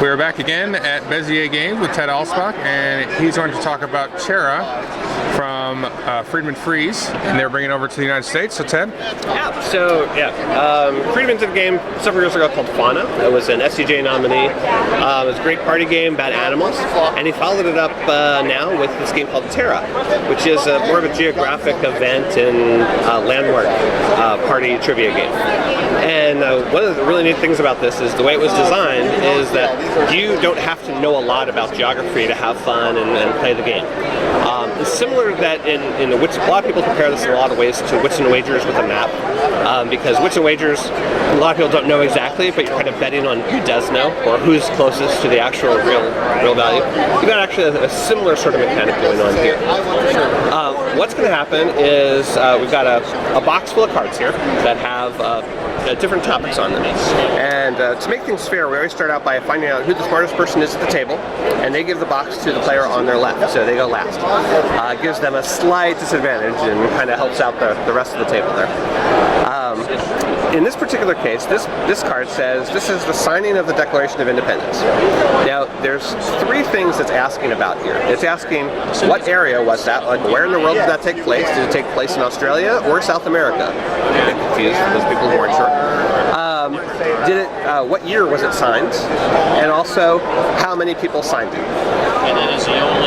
We're back again at Bezier Games with Ted Alspach, and he's going to talk about Terra from Friedman Freeze, and they're bringing it over to the United States. So Ted? Friedman did a game several years ago called Fauna. It was an SCJ nominee. It was a great party game about animals, and he followed it up now with this game called Terra, which is more of a geographic event and landmark party trivia game. And one of the really neat things about this is the way it was designed is that you don't have to know a lot about geography to have fun and play the game. It's similar that in which a lot of people compare this in a lot of ways to Wits and Wagers with a map, because Wits and Wagers, a lot of people don't know exactly, but you're kind of betting on who does know or who's closest to the actual real value. You've got actually a similar sort of mechanic going on here. What's going to happen is we've got a box full of cards here that have different topics on them. And to make things fair, we always start out by finding out who the smartest person is at the table, and they give the box to the player on their left, so they go last. Gives them a slight disadvantage and kind of helps out the rest of the table there. In this particular case, this card says this is the signing of the Declaration of Independence. Now, there's three things it's asking about here. It's asking what area was that, like where in the world did that take place? Did it take place in Australia or South America? I'm a bit confused for those people who weren't sure. What year was it signed? And also, how many people signed it?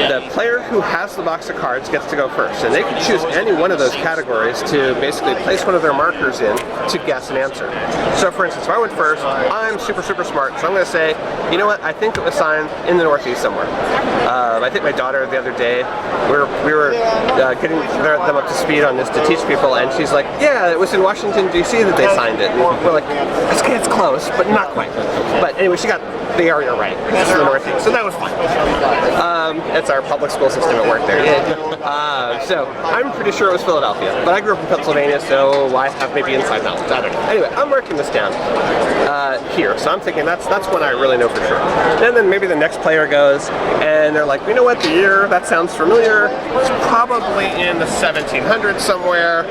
The player who has the box of cards gets to go first, and they can choose any one of those categories to basically place one of their markers in to guess an answer. So for instance, if I went first, I'm super smart, so I'm going to say, you know what, I think it was signed in the Northeast somewhere. I think my daughter the other day, we were getting them up to speed on this to teach people, and she's like, yeah, it was in Washington, D.C. that they signed it. And we're like, it's close, but not quite. But anyway, she got the area right. It's the Northeast, so that was fun. It's our public school system at work there. So I'm pretty sure it was Philadelphia, but I grew up in Pennsylvania, so I have maybe inside knowledge. I don't know. Anyway, I'm marking this down here, so I'm thinking that's one I really know for sure. And then maybe the next player goes, and they're like, you know what, the year, that sounds familiar. It's probably in the 1700s somewhere,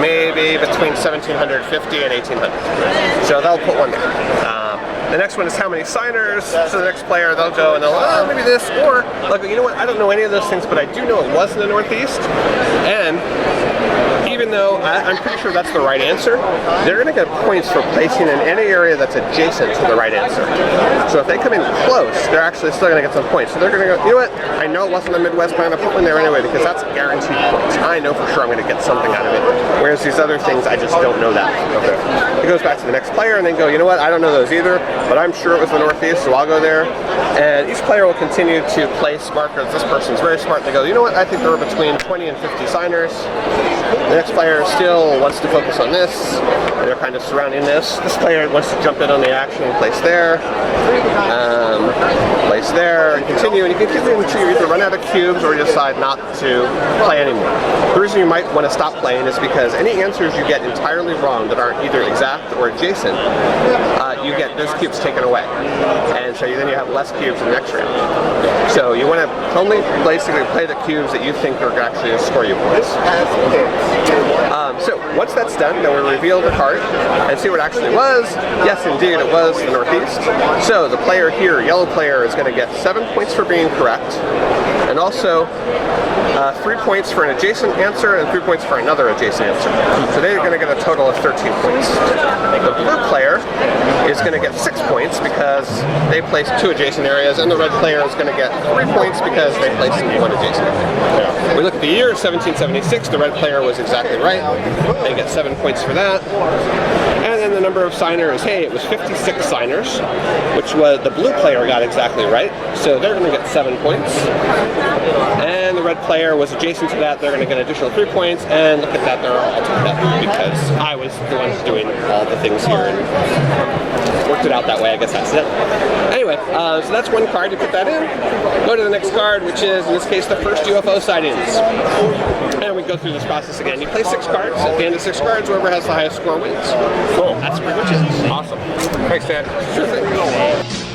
maybe between 1750 and 1800. So they'll put one there. The next one is how many signers, so the next player, they'll go and they'll, oh, maybe this, or, like, you know what, I don't know any of those things, but I do know it was in the Northeast, and even though I'm pretty sure that's the right answer, they're going to get points for placing in any area that's adjacent to the right answer. So if they come in close, they're actually still going to get some points. So they're going to go, you know what, I know it wasn't the Midwest, but I'm going to put one there anyway because that's guaranteed points. I know for sure I'm going to get something out of it. Whereas these other things, I just don't know that. Okay. It goes back to the next player and then go, you know what, I don't know those either, but I'm sure it was the Northeast, so I'll go there. And each player will continue to place markers. This person's very smart. They go, you know what, I think there were between 20 and 50 signers. The next player still wants to focus on this, and they're kind of surrounding this. This player wants to jump in on the action and place there, and continue. And you can continue until you either run out of cubes or you decide not to play anymore. The reason you might want to stop playing is because any answers you get entirely wrong that aren't either exact or adjacent, you get those cubes taken away. And so then you have less cubes in the next round. So you want to only basically play the cubes that you think are actually going to score you points. So once that's done, then we reveal the card and see what it actually was. Yes, indeed, it was the Northeast. So the player here, yellow player, is going to get 7 points for being correct, and also 3 points for an adjacent answer and 3 points for another adjacent answer. So they're going to get a total of 13 points. The blue player is going to get 6 points because they placed 2 adjacent areas, and the red player is going to get 3 points because they placed 1 adjacent area. We look at the year, 1776, the red player was exactly right. They get 7 points for that. And then the number of signers, hey, it was 56 signers, which was the blue player got exactly right, so they're going to get 7 points. And the red player was adjacent to that, they're going to get an additional 3 points, and look at that, they're all together because I was the one doing all the things here and worked it out that way. I guess that's it. Anyway, so that's one card, you put that in. Go to the next card, which is, in this case, the first UFO sightings. And we go through this process again. You play 6 cards. At the end of 6 cards, whoever has the highest score wins. Cool. That's pretty much it. Awesome. Thanks, Ted. Sure thing.